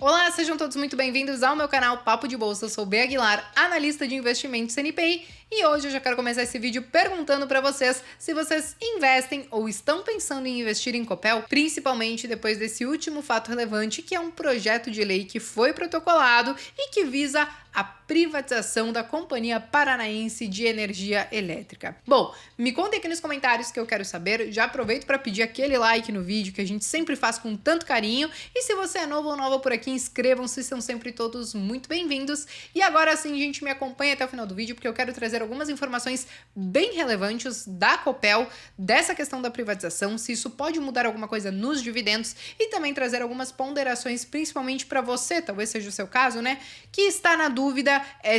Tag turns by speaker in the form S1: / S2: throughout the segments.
S1: Olá, sejam todos muito bem-vindos ao meu canal Papo de Bolsa. Eu sou Bea Aguilar, analista de investimentos CNPI, e hoje eu já quero começar esse vídeo perguntando para vocês se vocês investem ou estão pensando em investir em Copel, principalmente depois desse último fato relevante, que é um projeto de lei que foi protocolado e que visa a privatização da Companhia Paranaense de Energia Elétrica. Bom, me contem aqui nos comentários que eu quero saber. Já aproveito para pedir aquele like no vídeo que a gente sempre faz com tanto carinho. E se você é novo ou nova por aqui, inscrevam-se, são sempre todos muito bem-vindos. E agora sim, gente, me acompanha até o final do vídeo, porque eu quero trazer algumas informações bem relevantes da Copel, dessa questão da privatização, se isso pode mudar alguma coisa nos dividendos, e também trazer algumas ponderações, principalmente para você, talvez seja o seu caso, né, que está na dúvida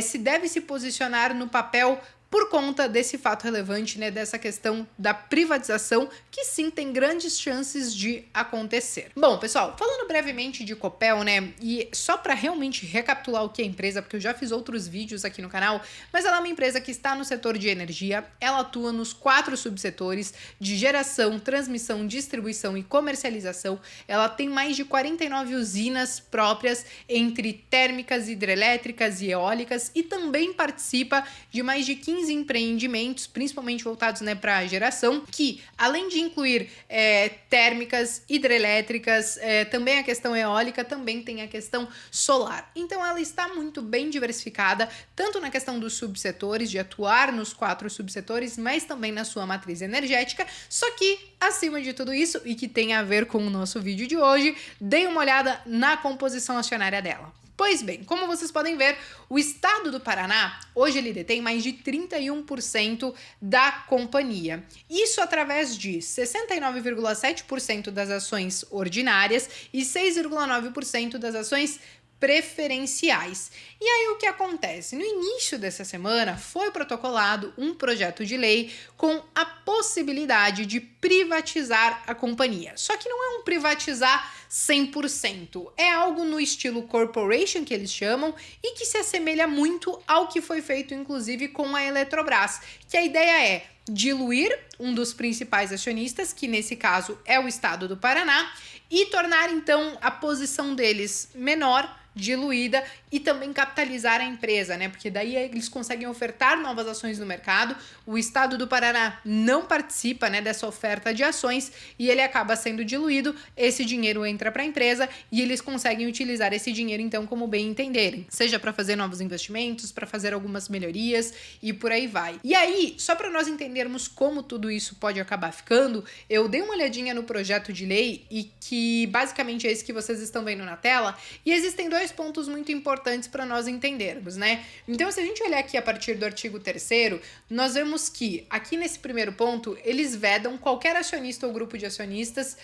S1: se deve se posicionar no papel por conta desse fato relevante, né, dessa questão da privatização, que sim tem grandes chances de acontecer. Bom, pessoal, falando brevemente de Copel, né, e só para realmente recapitular o que é a empresa, porque eu já fiz outros vídeos aqui no canal, mas ela é uma empresa que está no setor de energia, ela atua nos 4 subsetores de geração, transmissão, distribuição e comercialização. Ela tem mais de 49 usinas próprias, entre térmicas, hidrelétricas e eólicas, e também participa de mais de 15 empreendimentos, principalmente voltados, né, para a geração, que além de incluir térmicas, hidrelétricas, também a questão eólica, também tem a questão solar. Então ela está muito bem diversificada, tanto na questão dos subsetores, de atuar nos 4 subsetores, mas também na sua matriz energética. Só que, acima de tudo isso, e que tem a ver com o nosso vídeo de hoje, dê uma olhada na composição acionária dela. Pois bem, como vocês podem ver, o estado do Paraná, hoje ele detém mais de 31% da companhia. Isso através de 69,7% das ações ordinárias e 6,9% das ações preferenciais. E aí o que acontece? No início dessa semana foi protocolado um projeto de lei com a possibilidade de privatizar a companhia. Só que não é um privatizar 100%, é algo no estilo corporation, que eles chamam, e que se assemelha muito ao que foi feito inclusive com a Eletrobras, que a ideia é diluir um dos principais acionistas, que nesse caso é o estado do Paraná, e tornar então a posição deles menor, diluída, e também capitalizar a empresa, né? Porque daí eles conseguem ofertar novas ações no mercado. O estado do Paraná não participa, né, dessa oferta de ações e ele acaba sendo diluído. Esse dinheiro entra para a empresa e eles conseguem utilizar esse dinheiro então como bem entenderem, seja para fazer novos investimentos, para fazer algumas melhorias e por aí vai. E aí, só para nós entendermos como tudo isso pode acabar ficando, eu dei uma olhadinha no projeto de lei e que basicamente é esse que vocês estão vendo na tela, e existem dois pontos muito importantes para nós entendermos, né? Então, se a gente olhar aqui a partir do artigo 3º, nós vemos que aqui nesse primeiro ponto, eles vedam qualquer acionista ou grupo de acionistas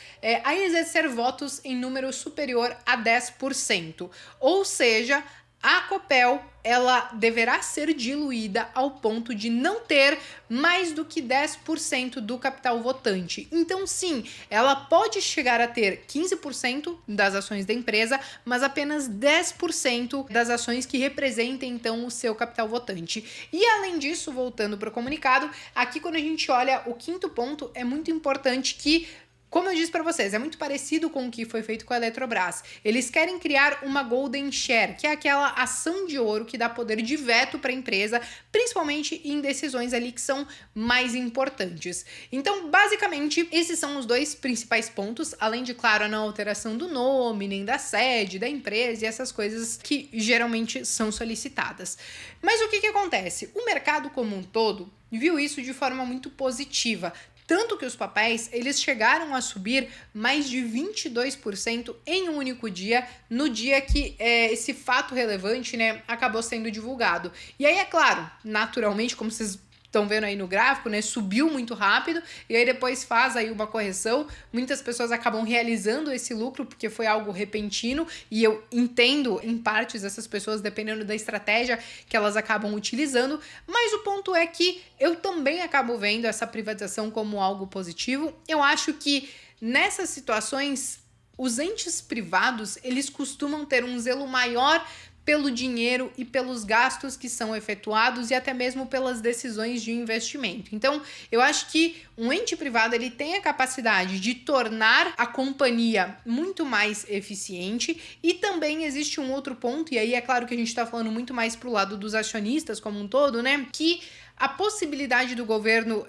S1: a exercer votos em número superior a 10%. Ou seja, a Copel, ela deverá ser diluída ao ponto de não ter mais do que 10% do capital votante. Então, sim, ela pode chegar a ter 15% das ações da empresa, mas apenas 10% das ações que representem, então, o seu capital votante. E, além disso, voltando para o comunicado, aqui quando a gente olha o 5º ponto, é muito importante que, como eu disse para vocês, é muito parecido com o que foi feito com a Eletrobras. Eles querem criar uma Golden Share, que é aquela ação de ouro que dá poder de veto para a empresa, principalmente em decisões ali que são mais importantes. Então, basicamente, esses são os dois principais pontos, além de, claro, a não alteração do nome, nem da sede da empresa e essas coisas que geralmente são solicitadas. Mas o que acontece? O mercado como um todo viu isso de forma muito positiva. Tanto que os papéis, eles chegaram a subir mais de 22% em um único dia, no dia que esse fato relevante, né, acabou sendo divulgado. E aí, é claro, naturalmente, como vocês estão vendo aí no gráfico, né, subiu muito rápido e aí depois faz aí uma correção. Muitas pessoas acabam realizando esse lucro porque foi algo repentino, e eu entendo em partes essas pessoas, dependendo da estratégia que elas acabam utilizando, mas o ponto é que eu também acabo vendo essa privatização como algo positivo. Eu acho que nessas situações os entes privados, eles costumam ter um zelo maior pelo dinheiro e pelos gastos que são efetuados e até mesmo pelas decisões de investimento. Então, eu acho que um ente privado ele tem a capacidade de tornar a companhia muito mais eficiente, e também existe um outro ponto, e aí é claro que a gente está falando muito mais pro lado dos acionistas como um todo, né? Que a possibilidade do governo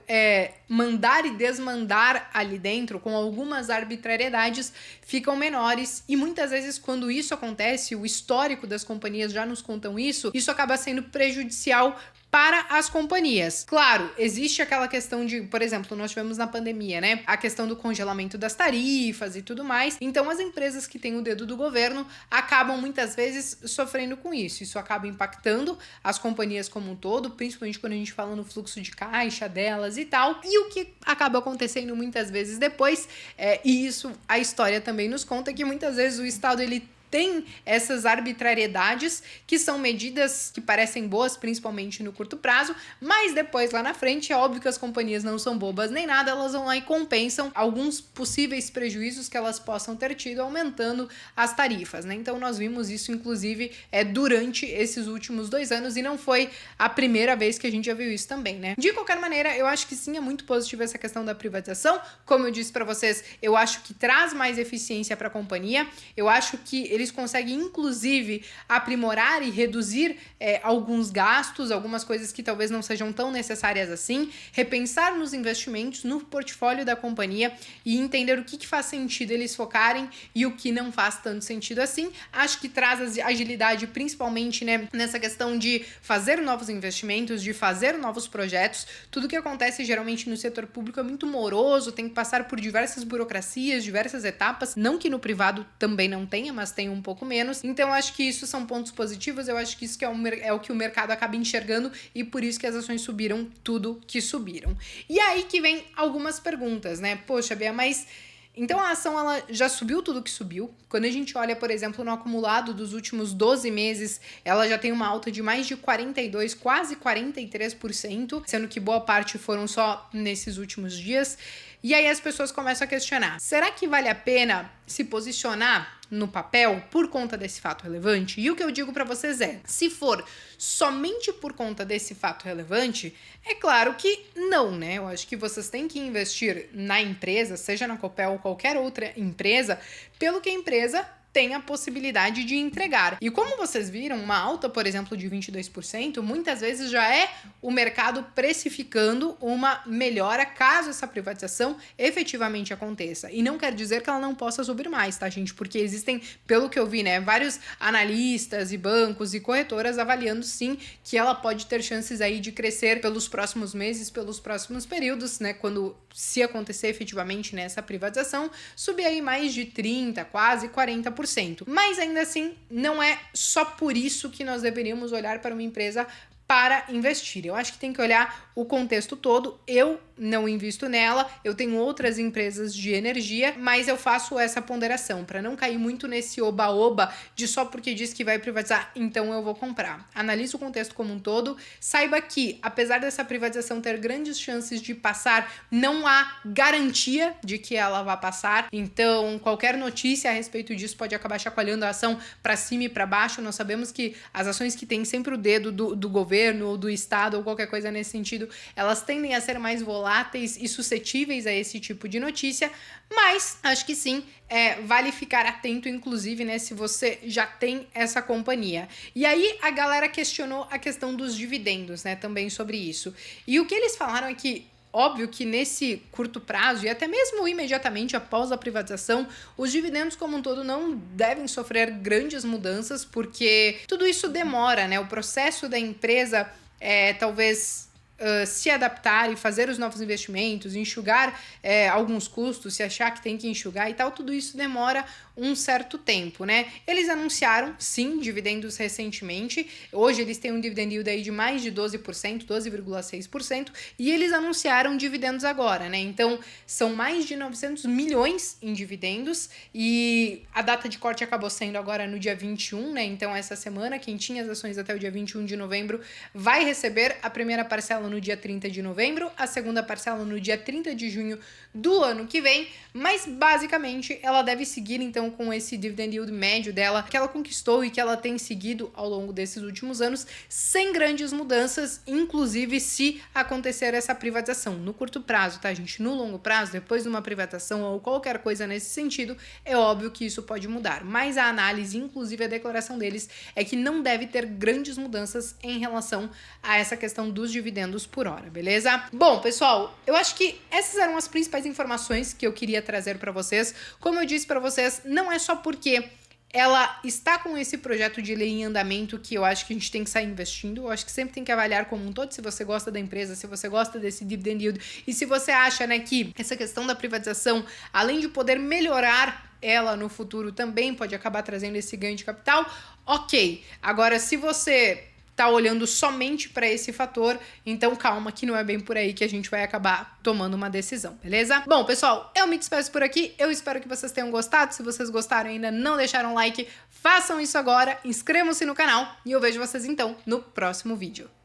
S1: mandar e desmandar ali dentro com algumas arbitrariedades ficam menores, e muitas vezes quando isso acontece, o histórico das companhias já nos contam isso acaba sendo prejudicial para as companhias. Claro, existe aquela questão de, por exemplo, nós tivemos na pandemia, né? A questão do congelamento das tarifas e tudo mais. Então, as empresas que têm o dedo do governo acabam muitas vezes sofrendo com isso. Isso acaba impactando as companhias como um todo, principalmente quando a gente fala no fluxo de caixa delas e tal. E o que acaba acontecendo muitas vezes depois, e isso a história também nos conta, que muitas vezes o Estado ele tem essas arbitrariedades que são medidas que parecem boas, principalmente no curto prazo, mas depois lá na frente é óbvio que as companhias não são bobas nem nada, elas vão lá e compensam alguns possíveis prejuízos que elas possam ter tido aumentando as tarifas, né? Então nós vimos isso inclusive durante esses últimos 2 anos, e não foi a primeira vez que a gente já viu isso também, né? De qualquer maneira, eu acho que sim, é muito positivo essa questão da privatização. Como eu disse para vocês, eu acho que traz mais eficiência para a companhia, eu acho que eles conseguem, inclusive, aprimorar e reduzir alguns gastos, algumas coisas que talvez não sejam tão necessárias assim, repensar nos investimentos, no portfólio da companhia e entender o que faz sentido eles focarem e o que não faz tanto sentido assim. Acho que traz agilidade, principalmente, né, nessa questão de fazer novos investimentos, de fazer novos projetos. Tudo que acontece geralmente no setor público é muito moroso, tem que passar por diversas burocracias, diversas etapas, não que no privado também não tenha, mas tem um pouco menos. Então, acho que isso são pontos positivos, eu acho que isso que é o que o mercado acaba enxergando, e por isso que as ações subiram tudo que subiram. E aí que vem algumas perguntas, né? Poxa, Bia, mas então a ação ela já subiu tudo que subiu. Quando a gente olha, por exemplo, no acumulado dos últimos 12 meses, ela já tem uma alta de mais de 42%, quase 43%, sendo que boa parte foram só nesses últimos dias. E aí as pessoas começam a questionar: será que vale a pena se posicionar no papel por conta desse fato relevante? E o que eu digo para vocês se for somente por conta desse fato relevante, é claro que não, né? Eu acho que vocês têm que investir na empresa, seja na Copel ou qualquer outra empresa, pelo que a empresa tem a possibilidade de entregar. E como vocês viram, uma alta, por exemplo, de 22%, muitas vezes já é o mercado precificando uma melhora caso essa privatização efetivamente aconteça. E não quer dizer que ela não possa subir mais, tá, gente? Porque existem, pelo que eu vi, né, vários analistas e bancos e corretoras avaliando sim que ela pode ter chances aí de crescer pelos próximos meses, pelos próximos períodos, né, se acontecer efetivamente nessa privatização, subir aí mais de 30%, quase 40%. Mas ainda assim, não é só por isso que nós deveríamos olhar para uma empresa para investir. Eu acho que tem que olhar o contexto todo. Eu não invisto nela, eu tenho outras empresas de energia, mas eu faço essa ponderação para não cair muito nesse oba-oba de só porque diz que vai privatizar, então eu vou comprar. Analise o contexto como um todo, saiba que, apesar dessa privatização ter grandes chances de passar, não há garantia de que ela vá passar, então qualquer notícia a respeito disso pode acabar chacoalhando a ação para cima e para baixo. Nós sabemos que as ações que têm sempre o dedo do governo ou do estado ou qualquer coisa nesse sentido, elas tendem a ser mais voláteis e suscetíveis a esse tipo de notícia, mas acho que sim, vale ficar atento, inclusive, né, se você já tem essa companhia. E aí a galera questionou a questão dos dividendos, né, também sobre isso. E o que eles falaram é que, óbvio que nesse curto prazo e até mesmo imediatamente após a privatização, os dividendos como um todo não devem sofrer grandes mudanças, porque tudo isso demora, né? O processo da empresa talvez se adaptar e fazer os novos investimentos, enxugar alguns custos, se achar que tem que enxugar e tal, tudo isso demora um certo tempo, né? Eles anunciaram, sim, dividendos recentemente. Hoje eles têm um dividend yield aí de mais de 12%, 12,6%, e eles anunciaram dividendos agora, né? Então, são mais de 900 milhões em dividendos, e a data de corte acabou sendo agora no dia 21, né? Então, essa semana, quem tinha as ações até o dia 21 de novembro vai receber a primeira parcela no dia 30 de novembro, a segunda parcela no dia 30 de junho do ano que vem, mas basicamente ela deve seguir então então com esse dividend yield médio dela, que ela conquistou e que ela tem seguido ao longo desses últimos anos, sem grandes mudanças, inclusive se acontecer essa privatização. No curto prazo, tá, gente? No longo prazo, depois de uma privatização ou qualquer coisa nesse sentido, é óbvio que isso pode mudar. Mas a análise, inclusive a declaração deles, é que não deve ter grandes mudanças em relação a essa questão dos dividendos por hora, beleza? Bom, pessoal, eu acho que essas eram as principais informações que eu queria trazer para vocês. Como eu disse para vocês, não é só porque ela está com esse projeto de lei em andamento que eu acho que a gente tem que sair investindo. Eu acho que sempre tem que avaliar como um todo, se você gosta da empresa, se você gosta desse dividend yield e se você acha, né, que essa questão da privatização, além de poder melhorar ela no futuro, também pode acabar trazendo esse ganho de capital, ok. Agora, se você tá olhando somente para esse fator, então calma que não é bem por aí que a gente vai acabar tomando uma decisão, beleza? Bom, pessoal, eu me despeço por aqui, eu espero que vocês tenham gostado. Se vocês gostaram e ainda não deixaram like, façam isso agora, inscrevam-se no canal e eu vejo vocês então no próximo vídeo.